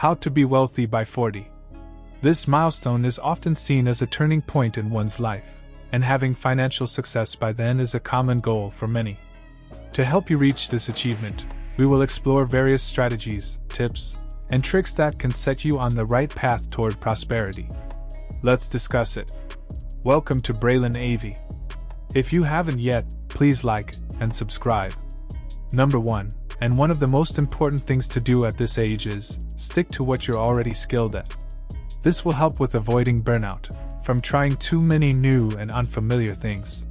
How to be wealthy by 40. This milestone is often seen as a turning point in one's life, and having financial success by then is a common goal for many. To help you reach this achievement, we will explore various strategies, tips, and tricks that can set you on the right path toward prosperity. Let's discuss it. Welcome to Braylen AV. If you haven't yet, please like and subscribe. Number 1, and one of the most important things to do at this age is stick to what you're already skilled at. This will help with avoiding burnout from trying too many new and unfamiliar things,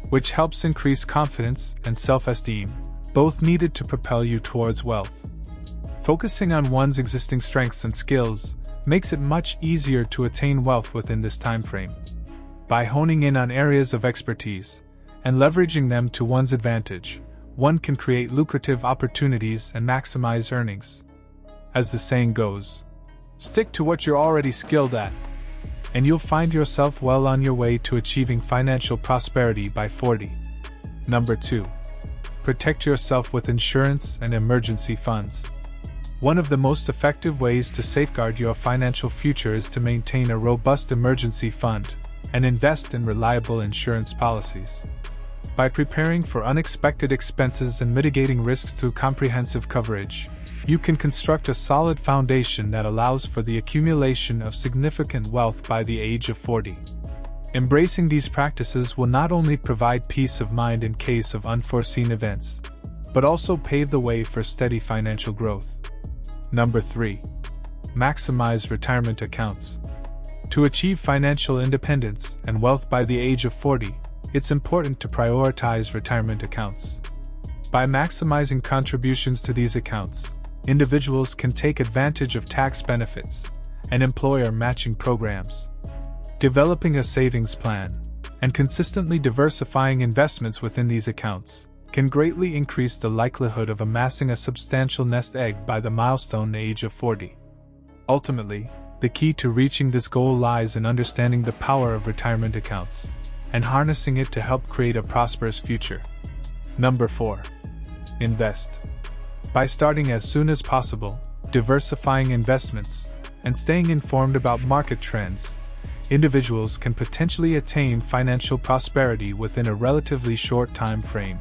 which helps increase confidence and self-esteem, both needed to propel you towards wealth. Focusing on one's existing strengths and skills makes it much easier to attain wealth within this time frame. By honing in on areas of expertise and leveraging them to one's advantage, one can create lucrative opportunities and maximize earnings. As the saying goes, stick to what you're already skilled at, and you'll find yourself well on your way to achieving financial prosperity by 40. Number 2. Protect yourself with insurance and emergency funds. One of the most effective ways to safeguard your financial future is to maintain a robust emergency fund and invest in reliable insurance policies. By preparing for unexpected expenses and mitigating risks through comprehensive coverage, you can construct a solid foundation that allows for the accumulation of significant wealth by the age of 40. Embracing these practices will not only provide peace of mind in case of unforeseen events, but also pave the way for steady financial growth. Number 3. Maximize retirement accounts. To achieve financial independence and wealth by the age of 40, it's important to prioritize retirement accounts. By maximizing contributions to these accounts, individuals can take advantage of tax benefits and employer matching programs. Developing a savings plan and consistently diversifying investments within these accounts can greatly increase the likelihood of amassing a substantial nest egg by the milestone age of 40. Ultimately, the key to reaching this goal lies in understanding the power of retirement accounts and harnessing it to help create a prosperous future. Number 4. Invest. By starting as soon as possible, diversifying investments, and staying informed about market trends, individuals can potentially attain financial prosperity within a relatively short time frame.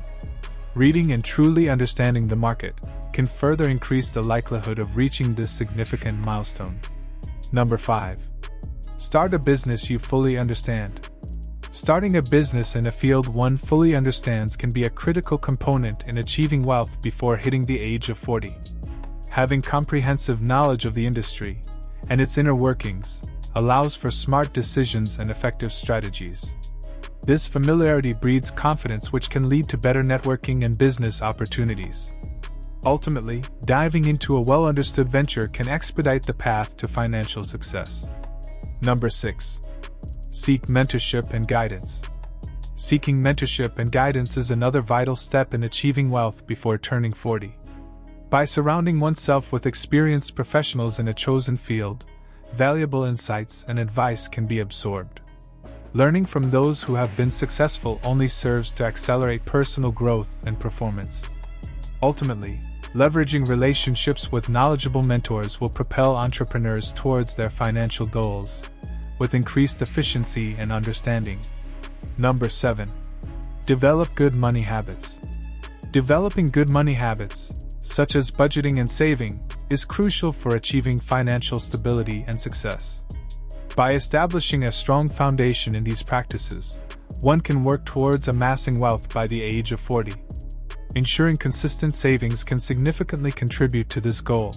Reading and truly understanding the market can further increase the likelihood of reaching this significant milestone. Number 5. Start a business you fully understand. Starting a business in a field one fully understands can be a critical component in achieving wealth before hitting the age of 40. Having comprehensive knowledge of the industry and its inner workings allows for smart decisions and effective strategies. This familiarity breeds confidence, which can lead to better networking and business opportunities. Ultimately, diving into a well-understood venture can expedite the path to financial success. Number 6. Seek mentorship and guidance. Seeking mentorship and guidance is another vital step in achieving wealth before turning 40. By surrounding oneself with experienced professionals in a chosen field, valuable insights and advice can be absorbed. Learning from those who have been successful only serves to accelerate personal growth and performance. Ultimately, leveraging relationships with knowledgeable mentors will propel entrepreneurs towards their financial goals with increased efficiency and understanding. Number 7. Develop good money habits. Developing good money habits, such as budgeting and saving, is crucial for achieving financial stability and success. By establishing a strong foundation in these practices, one can work towards amassing wealth by the age of 40. Ensuring consistent savings can significantly contribute to this goal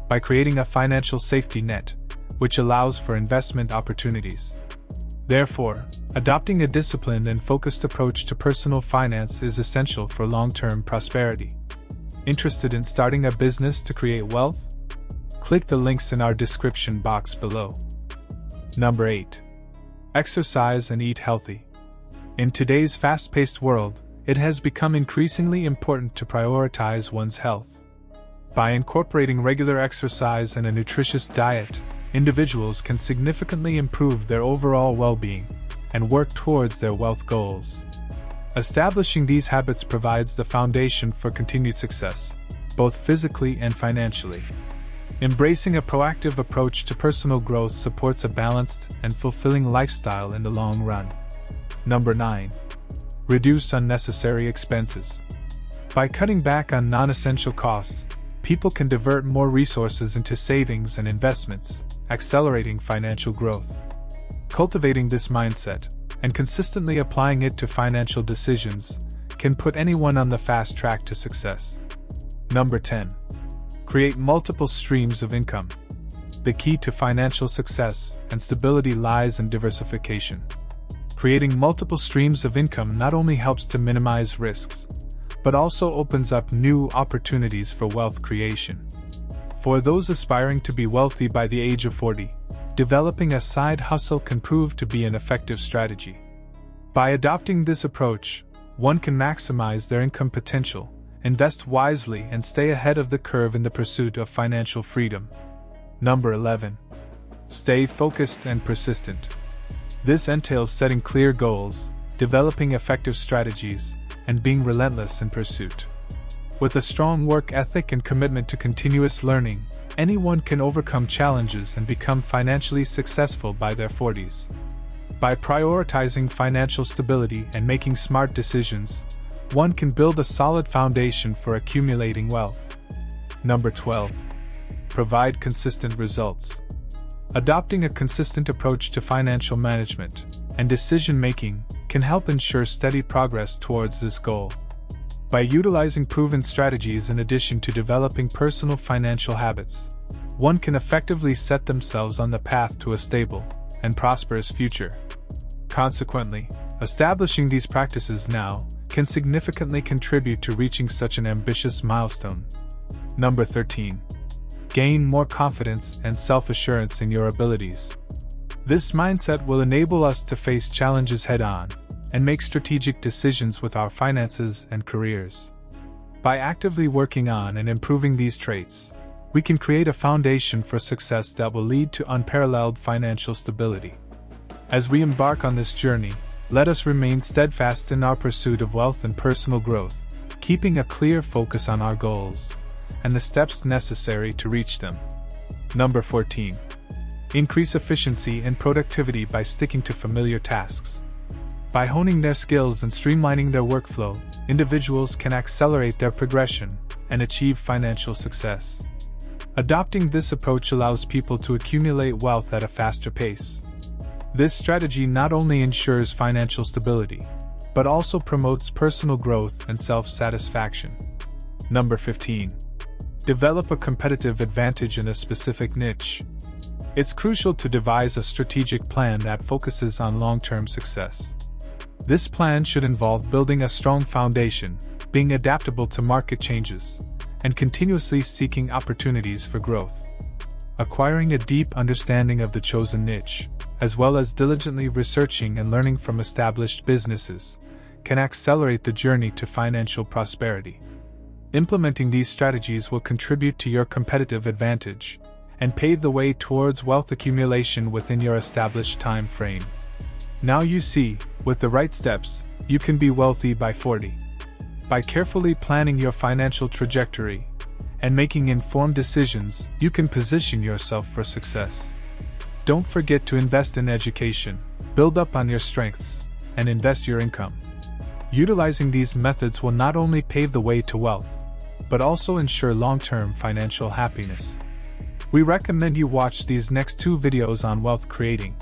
by creating a financial safety net, which allows for investment opportunities. Therefore, adopting a disciplined and focused approach to personal finance is essential for long-term prosperity. Interested in starting a business to create wealth? Click the links in our description box below. Number 8. Exercise and eat healthy. In today's fast-paced world, it has become increasingly important to prioritize one's health. By incorporating regular exercise and a nutritious diet, individuals can significantly improve their overall well-being and work towards their wealth goals. Establishing these habits provides the foundation for continued success, both physically and financially. Embracing a proactive approach to personal growth supports a balanced and fulfilling lifestyle in the long run. Number 9. Reduce unnecessary expenses. By cutting back on non-essential costs, people can divert more resources into savings and investments, accelerating financial growth. Cultivating this mindset and consistently applying it to financial decisions can put anyone on the fast track to success. Number 10. Create multiple streams of income. The key to financial success and stability lies in diversification. Creating multiple streams of income not only helps to minimize risks, but also opens up new opportunities for wealth creation. For those aspiring to be wealthy by the age of 40, developing a side hustle can prove to be an effective strategy. By adopting this approach, one can maximize their income potential, invest wisely, and stay ahead of the curve in the pursuit of financial freedom. Number 11. Stay focused and persistent. This entails setting clear goals, developing effective strategies, and being relentless in pursuit. With a strong work ethic and commitment to continuous learning, anyone can overcome challenges and become financially successful by their 40s. By prioritizing financial stability and making smart decisions, one can build a solid foundation for accumulating wealth. Number 12. Provide consistent results. Adopting a consistent approach to financial management and decision-making can help ensure steady progress towards this goal. By utilizing proven strategies in addition to developing personal financial habits, one can effectively set themselves on the path to a stable and prosperous future. Consequently, establishing these practices now can significantly contribute to reaching such an ambitious milestone. Number 13. Gain more confidence and self-assurance in your abilities. This mindset will enable us to face challenges head-on and make strategic decisions with our finances and careers. By actively working on and improving these traits, we can create a foundation for success that will lead to unparalleled financial stability. As we embark on this journey, let us remain steadfast in our pursuit of wealth and personal growth, keeping a clear focus on our goals and the steps necessary to reach them. Number 14. Increase efficiency and productivity by sticking to familiar tasks. By honing their skills and streamlining their workflow, individuals can accelerate their progression and achieve financial success. Adopting this approach allows people to accumulate wealth at a faster pace. This strategy not only ensures financial stability, but also promotes personal growth and self-satisfaction. Number 15. Develop a competitive advantage in a specific niche. It's crucial to devise a strategic plan that focuses on long-term success. This plan should involve building a strong foundation, being adaptable to market changes, and continuously seeking opportunities for growth. Acquiring a deep understanding of the chosen niche, as well as diligently researching and learning from established businesses, can accelerate the journey to financial prosperity. Implementing these strategies will contribute to your competitive advantage and pave the way towards wealth accumulation within your established time frame. Now you see, with the right steps, you can be wealthy by 40. By carefully planning your financial trajectory and making informed decisions, you can position yourself for success. Don't forget to invest in education, build up on your strengths, and invest your income. Utilizing these methods will not only pave the way to wealth, but also ensure long-term financial happiness. We recommend you watch these next 2 videos on wealth creating.